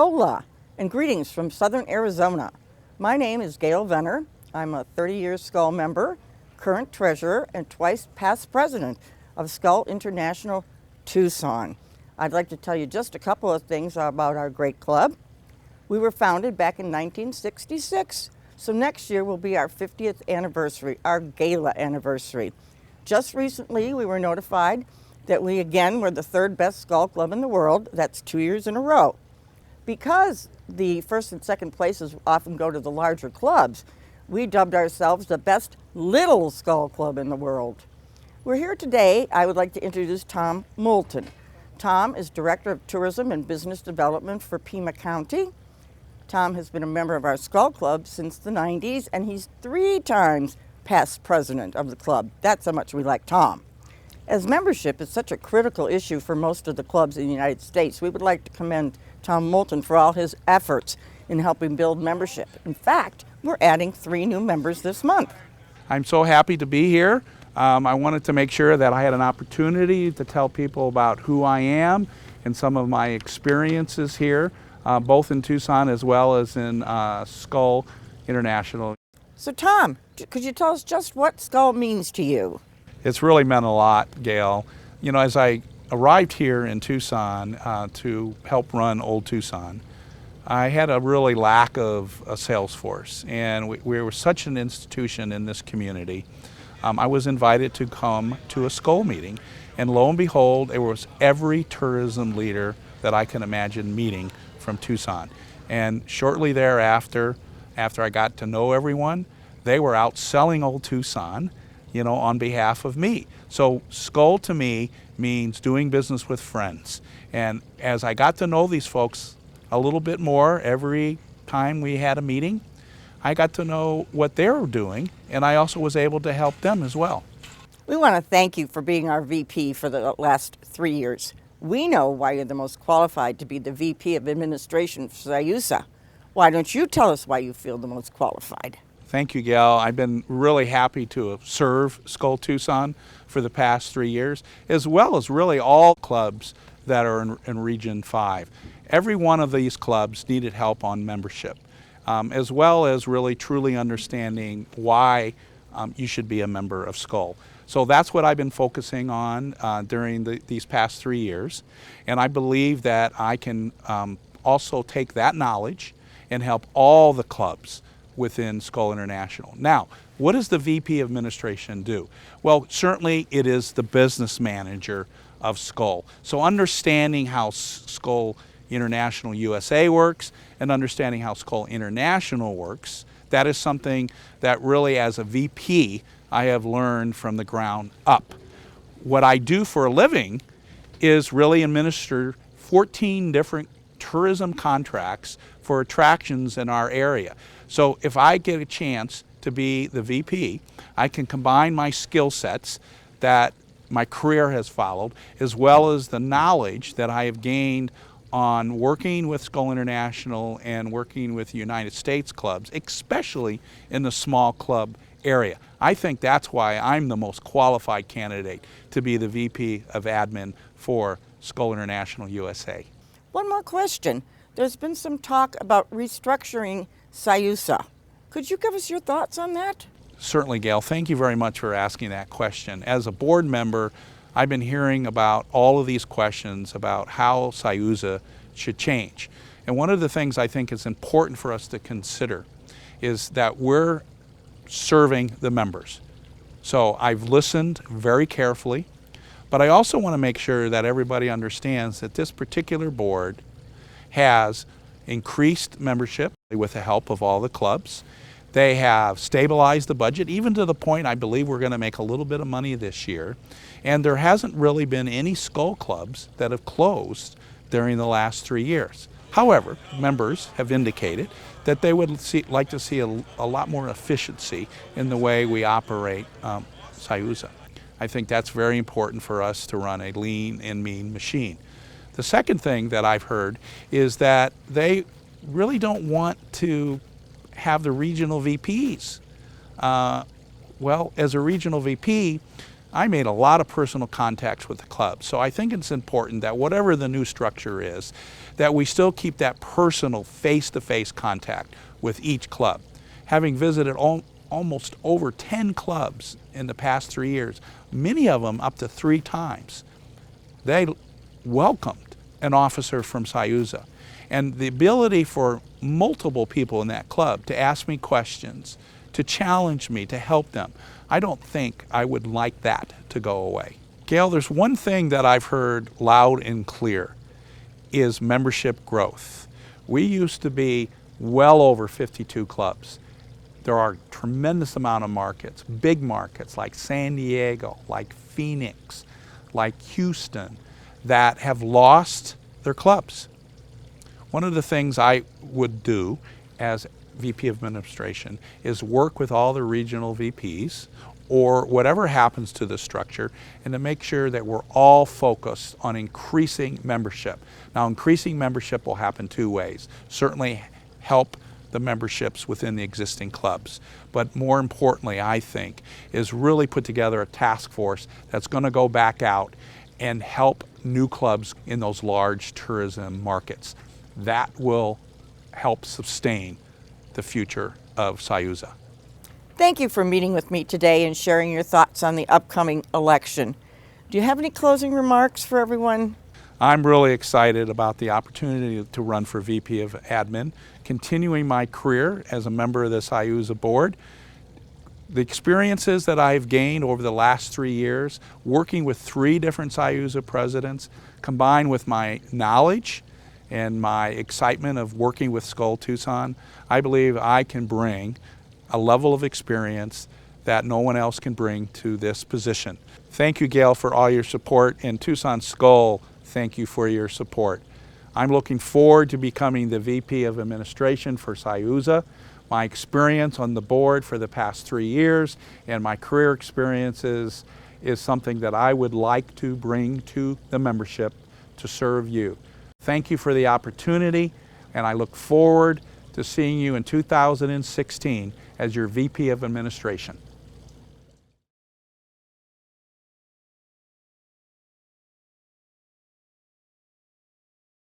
Hola, and greetings from Southern Arizona. My name is Gail Venner. I'm a 30-year Skull member, current treasurer, and twice past president of Skull International Tucson. I'd like to tell you just a couple of things about our great club. We were founded back in 1966, so next year will be our 50th anniversary, our gala anniversary. Just recently, we were notified that we again were the third best Skull club in the world. That's 2 years in a row. Because the first and second places often go to the larger clubs, we dubbed ourselves the best little Skull club in the world. We're here today. I would like to introduce Tom Moulton. Tom is Director of Tourism and Business Development for Pima County. Tom has been a member of our Skull Club since the 90s, and he's 3 times past president of the club. That's how much we like Tom. As membership is such a critical issue for most of the clubs in the United States, we would like to commend Tom Moulton for all his efforts in helping build membership. In fact, we're adding 3 new members this month. I'm so happy to be here. I wanted to make sure that I had an opportunity to tell people about who I am and some of my experiences here, both in Tucson as well as in Skull International. So Tom, could you tell us just what Skull means to you? It's really meant a lot, Gail. You know, as I arrived here in Tucson to help run Old Tucson, I had a really lack of a sales force, and we were such an institution in this community. I was invited to come to a Skull meeting, and lo and behold, there was every tourism leader that I can imagine meeting from Tucson. And shortly thereafter, after I got to know everyone, they were out selling Old Tucson, you know, on behalf of me. So Skull to me means doing business with friends. And as I got to know these folks a little bit more every time we had a meeting, I got to know what they were doing, and I also was able to help them as well. We want to thank you for being our VP for the last 3 years. We know why you're the most qualified to be the VP of Administration for HOSA. Why don't you tell us why you feel the most qualified? Thank you, Gail. I've been really happy to serve Skull Tucson for the past 3 years, as well as really all clubs that are in Region 5. Every one of these clubs needed help on membership, as well as really truly understanding why you should be a member of Skull. So that's what I've been focusing on during these past 3 years, and I believe that I can also take that knowledge and help all the clubs within Skull International. Now, what does the VP of Administration do? Well, certainly it is the business manager of Skull. So understanding how Skull International USA works and understanding how Skull International works, that is something that really as a VP I have learned from the ground up. What I do for a living is really administer 14 different tourism contracts for attractions in our area. So if I get a chance to be the VP, I can combine my skill sets that my career has followed, as well as the knowledge that I have gained on working with Skull International and working with United States clubs, especially in the small club area. I think that's why I'm the most qualified candidate to be the VP of Admin for Skull International USA. One more question. There's been some talk about restructuring HOSA. Could you give us your thoughts on that? Certainly, Gail. Thank you very much for asking that question. As a board member, I've been hearing about all of these questions about how HOSA should change. And one of the things I think is important for us to consider is that we're serving the members. So I've listened very carefully, but I also want to make sure that everybody understands that this particular board has increased membership with the help of all the clubs. They have stabilized the budget, even to the point I believe we're going to make a little bit of money this year. And there hasn't really been any Skull clubs that have closed during the last 3 years. However, members have indicated that they would like to see a lot more efficiency in the way we operate HOSA. I think that's very important for us to run a lean and mean machine. The second thing that I've heard is that they really don't want to have the regional VPs. Well, as a regional VP, I made a lot of personal contacts with the club. So I think it's important that whatever the new structure is, that we still keep that personal face-to-face contact with each club. Having visited almost over 10 clubs in the past 3 years, many of them up to 3 times, they welcomed an officer from HOSA. And the ability for multiple people in that club to ask me questions, to challenge me, to help them, I don't think I would like that to go away. Gail, there's one thing that I've heard loud and clear is membership growth. We used to be well over 52 clubs. There are a tremendous amount of markets, big markets like San Diego, like Phoenix, like Houston, that have lost their clubs. One of the things I would do as VP of Administration is work with all the regional VPs or whatever happens to the structure, and to make sure that we're all focused on increasing membership. Now, increasing membership will happen 2 ways. Certainly help the memberships within the existing clubs, but more importantly, I think, is really put together a task force that's going to go back out and help new clubs in those large tourism markets. That will help sustain the future of HOSA. Thank you for meeting with me today and sharing your thoughts on the upcoming election. Do you have any closing remarks for everyone? I'm really excited about the opportunity to run for VP of Admin, continuing my career as a member of this HOSA board. The experiences that I've gained over the last 3 years, working with 3 different HOSA presidents, combined with my knowledge and my excitement of working with Skull Tucson, I believe I can bring a level of experience that no one else can bring to this position. Thank you, Gail, for all your support, and Tucson Skull, thank you for your support. I'm looking forward to becoming the VP of Administration for HOSA. My experience on the board for the past 3 years and my career experiences is something that I would like to bring to the membership to serve you. Thank you for the opportunity, and I look forward to seeing you in 2016 as your VP of Administration.